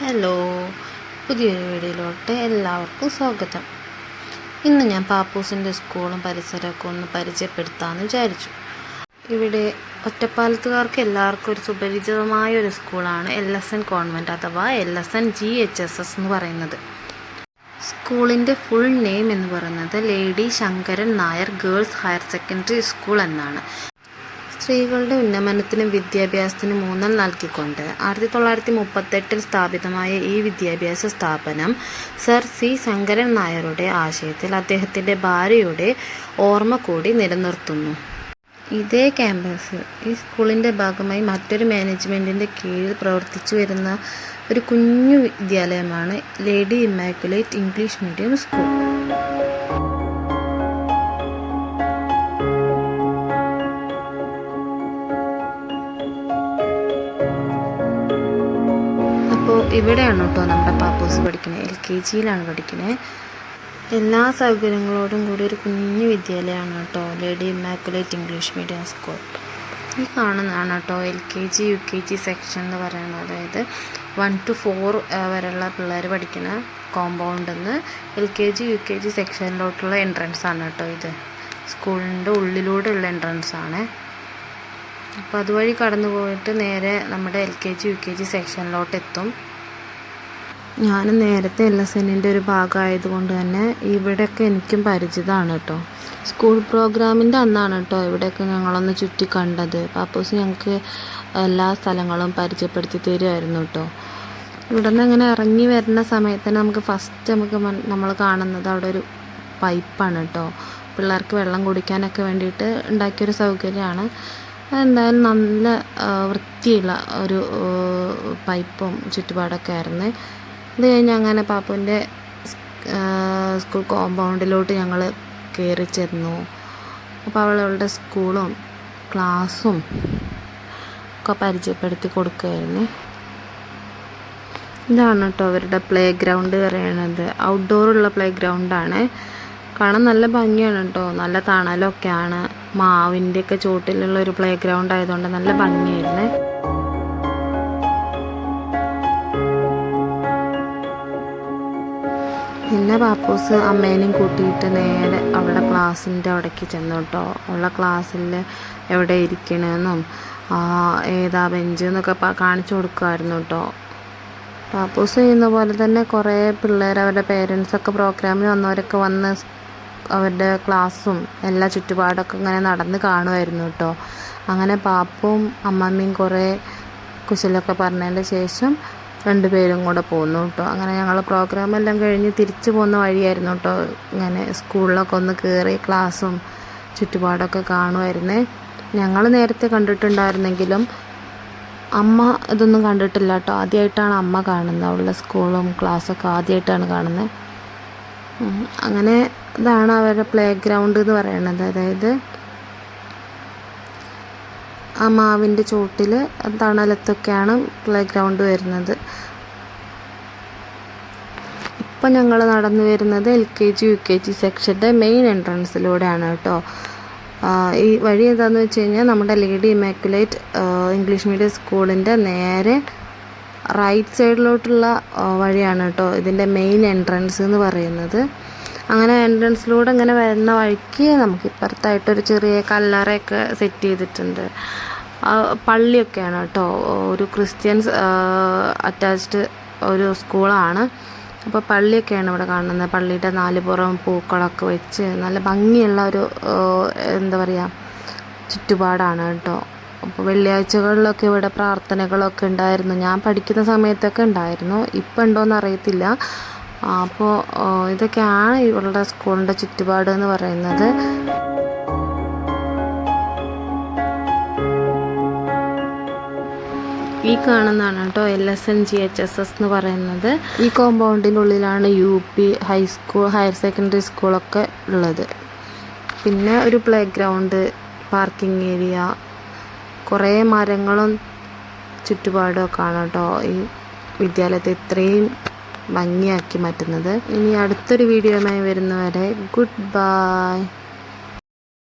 Hello, പുതിയൊരു വീഡിയോയിലോട്ട് എല്ലാവർക്കും സ്വാഗതം. ഇന്ന് ഞാൻ പാപ്പൂസിൻ്റെ സ്കൂളും പരിസരമൊക്കെ ഒന്ന് പരിചയപ്പെടുത്താമെന്ന് വിചാരിച്ചു. ഇവിടെ ഒറ്റപ്പാലത്തുകാർക്ക് എല്ലാവർക്കും ഒരു സുപരിചിതമായ ഒരു സ്കൂളാണ് LSN കോൺവെൻറ്റ് അഥവാ LSN GHSS എന്ന് പറയുന്നത്. സ്കൂളിൻ്റെ ഫുൾ നെയിം എന്ന് പറയുന്നത് lady Sankaran Nair girls higher secondary school എന്നാണ്. സ്ത്രീകളുടെ ഉന്നമനത്തിനും വിദ്യാഭ്യാസത്തിനും ഊന്നൽ നൽകിക്കൊണ്ട് 1938 സ്ഥാപിതമായ ഈ വിദ്യാഭ്യാസ സ്ഥാപനം സർ C. ശങ്കരൻ നായരുടെ ആശയത്തിൽ അദ്ദേഹത്തിൻ്റെ ഭാര്യയുടെ ഓർമ്മ കൂടി നിലനിർത്തുന്നു. ഇതേ ക്യാമ്പസ് ഈ സ്കൂളിൻ്റെ ഭാഗമായി മറ്റൊരു മാനേജ്മെൻറ്റിൻ്റെ കീഴിൽ പ്രവർത്തിച്ചു വരുന്ന ഒരു കുഞ്ഞു വിദ്യാലയമാണ് Lady Immaculate English Medium School. അപ്പോൾ ഇവിടെയാണ് കേട്ടോ നമ്മുടെ പാപ്പൂസ് പഠിക്കുന്നത്. LKGയിലാണ് പഠിക്കുന്നത്. എല്ലാ സൗകര്യങ്ങളോടും കൂടി ഒരു കുഞ്ഞു വിദ്യാലയമാണ് കേട്ടോ lady Immaculate English Medium school. ഈ കാണുന്നതാണ് കേട്ടോ LKG UKG സെക്ഷൻ എന്ന് പറയുന്നത്. അതായത് 1 to 4 വരെയുള്ള പിള്ളേർ പഠിക്കുന്ന കോമ്പൗണ്ടിൽ നിന്ന് LKG UKG സെക്ഷനിലോട്ടുള്ള എൻട്രൻസ് ആണ് കേട്ടോ ഇത്. സ്കൂളിൻ്റെ ഉള്ളിലൂടെയുള്ള എൻട്രൻസ് ആണ്. അപ്പോൾ അതുവഴി കടന്നു പോയിട്ട് നേരെ നമ്മുടെ LKG UKG സെക്ഷനിലോട്ട് എത്തും. ഞാൻ നേരത്തെ LSNൻ്റെ ഒരു ഭാഗമായതുകൊണ്ട് തന്നെ ഇവിടെയൊക്കെ എനിക്കും പരിചിതമാണ് കേട്ടോ. സ്കൂൾ പ്രോഗ്രാമിൻ്റെ അന്നാണ് കേട്ടോ ഇവിടെയൊക്കെ ഞങ്ങളൊന്ന് ചുറ്റി കണ്ടത്. പാപ്പൂസ് ഞങ്ങൾക്ക് എല്ലാ സ്ഥലങ്ങളും പരിചയപ്പെടുത്തി തരുമായിരുന്നു കേട്ടോ. ഇവിടെ നിന്ന് ഇങ്ങനെ ഇറങ്ങി വരുന്ന സമയത്ത് തന്നെ നമ്മൾ കാണുന്നത് അവിടെ ഒരു പൈപ്പാണ് കേട്ടോ. പിള്ളേർക്ക് വെള്ളം കുടിക്കാനൊക്കെ വേണ്ടിയിട്ട് ഉണ്ടാക്കിയൊരു സൗകര്യമാണ്. എന്തായാലും നല്ല വൃത്തിയുള്ള ഒരു പൈപ്പും ചുറ്റുപാടൊക്കെ ആയിരുന്നു. ഇത് കഴിഞ്ഞ് അങ്ങനെ പാപ്പുവിൻ്റെ സ്കൂൾ കോമ്പൗണ്ടിലോട്ട് ഞങ്ങൾ കയറി ചെന്നു. അപ്പോൾ അവളുടെ സ്കൂളും ക്ലാസ്സും ഒക്കെ പരിചയപ്പെടുത്തി കൊടുക്കുമായിരുന്നു. ഇതാണ് കേട്ടോ അവരുടെ പ്ലേ ഗ്രൗണ്ട് പറയണത്. ഔട്ട്ഡോറുള്ള പ്ലേ ഗ്രൗണ്ടാണ്. കാണാൻ നല്ല ഭംഗിയാണ് കേട്ടോ. നല്ല തണലൊക്കെയാണ്. മാവിൻ്റെയൊക്കെ ചോട്ടിലുള്ള ഒരു പ്ലേ ഗ്രൗണ്ട് ആയതുകൊണ്ട് നല്ല ഭംഗിയായിരുന്നു. പിന്നെ പാപ്പൂസ് അമ്മേനെയും കൂട്ടിയിട്ട് നേരെ അവളുടെ ക്ലാസ്സിൻ്റെ അവിടേക്ക് ചെന്നു കേട്ടോ. അവളുടെ ക്ലാസ്സിൽ എവിടെ ഇരിക്കണമെന്നും ഏതാ ബെഞ്ച് എന്നൊക്കെ കാണിച്ചു കൊടുക്കുമായിരുന്നു കേട്ടോ. പാപ്പൂസ് ചെയ്യുന്ന പോലെ തന്നെ കുറേ പിള്ളേർ അവരുടെ പേരൻസൊക്കെ പ്രോഗ്രാമിന് വന്നവരൊക്കെ വന്ന് അവരുടെ ക്ലാസ്സും എല്ലാ ചുറ്റുപാടൊക്കെ ഇങ്ങനെ നടന്ന് കാണുമായിരുന്നു കേട്ടോ. അങ്ങനെ പാപ്പും അമ്മമ്മയും കുറേ കുശലൊക്കെ പറഞ്ഞതിൻ്റെ ശേഷം 2 പേരും കൂടെ പോന്നു കേട്ടോ. അങ്ങനെ ഞങ്ങൾ പ്രോഗ്രാമെല്ലാം കഴിഞ്ഞ് തിരിച്ചു പോകുന്ന വഴിയായിരുന്നു കേട്ടോ. ഇങ്ങനെ സ്കൂളിലൊക്കെ ഒന്ന് കയറി ക്ലാസ്സും ചുറ്റുപാടൊക്കെ കാണുമായിരുന്നേ. ഞങ്ങൾ നേരത്തെ കണ്ടിട്ടുണ്ടായിരുന്നെങ്കിലും അമ്മ ഇതൊന്നും കണ്ടിട്ടില്ല കേട്ടോ. ആദ്യമായിട്ടാണ് അമ്മ കാണുന്നത്. അവളുടെ സ്കൂളും ക്ലാസ്സൊക്കെ ആദ്യമായിട്ടാണ് കാണുന്നത്. അങ്ങനെ ഇതാണ് അവരുടെ പ്ലേ ഗ്രൗണ്ട് എന്ന് പറയുന്നത്. അതായത് ആ മാവിൻ്റെ ചോട്ടിൽ തണലത്തൊക്കെയാണ് പ്ലേ ഗ്രൗണ്ട് വരുന്നത്. ഇപ്പം ഞങ്ങൾ നടന്നു വരുന്നത് LKG UKG സെക്ഷൻ്റെ മെയിൻ എൻട്രൻസിലൂടെയാണ് കേട്ടോ. ഈ വഴി എന്താണെന്ന് വെച്ച് കഴിഞ്ഞാൽ നമ്മുടെ ലേഡി ഇമ്മാക്കുലേറ്റ് ഇംഗ്ലീഷ് മീഡിയം സ്കൂളിൻ്റെ നേരെ റൈറ്റ് സൈഡിലോട്ടുള്ള വഴിയാണ് കേട്ടോ ഇതിൻ്റെ മെയിൻ എൻട്രൻസ് എന്ന് പറയുന്നത്. അങ്ങനെ എൻട്രൻസിലൂടെ ഇങ്ങനെ വരുന്ന വഴിക്ക് നമുക്ക് ഇപ്പുറത്തായിട്ടൊരു ചെറിയ കല്ലറയൊക്കെ സെറ്റ് ചെയ്തിട്ടുണ്ട്. പള്ളിയൊക്കെയാണ് കേട്ടോ. ഒരു ക്രിസ്ത്യൻസ് അറ്റാച്ച്ഡ് ഒരു സ്കൂളാണ്. അപ്പോൾ പള്ളിയൊക്കെയാണ് ഇവിടെ കാണുന്നത്. പള്ളിയുടെ 4 പുറം പൂക്കളൊക്കെ വെച്ച് നല്ല ഭംഗിയുള്ള ഒരു എന്താ പറയുക ചുറ്റുപാടാണ് കേട്ടോ. അപ്പോൾ വെള്ളിയാഴ്ചകളിലൊക്കെ ഇവിടെ പ്രാർത്ഥനകളൊക്കെ ഉണ്ടായിരുന്നു. ഞാൻ പഠിക്കുന്ന സമയത്തൊക്കെ ഉണ്ടായിരുന്നു. ഇപ്പം ഉണ്ടോയെന്ന് അറിയത്തില്ല. അപ്പോൾ ഇതൊക്കെയാണ് ഇവളുടെ സ്കൂളിൻ്റെ ചുറ്റുപാട് എന്ന് പറയുന്നത്. ഈ കാണുന്നതാണ് കേട്ടോ LSN GHSS എന്ന് പറയുന്നത്. ഈ കോമ്പൗണ്ടിൻ്റെ ഉള്ളിലാണ് UP ഹൈസ്കൂൾ ഹയർ സെക്കൻഡറി സ്കൂളൊക്കെ ഉള്ളത്. പിന്നെ ഒരു പ്ലേ ഗ്രൗണ്ട്, പാർക്കിംഗ് ഏരിയ, കുറേ മരങ്ങളും ചുറ്റുപാടും ഒക്കെ ആണ് കേട്ടോ ഈ വിദ്യാലയത്തെ ഇത്രയും ഭംഗിയാക്കി മാറ്റുന്നത്. ഇനി അടുത്തൊരു വീഡിയോയുമായി വരുന്നവരെ ഗുഡ് ബൈ.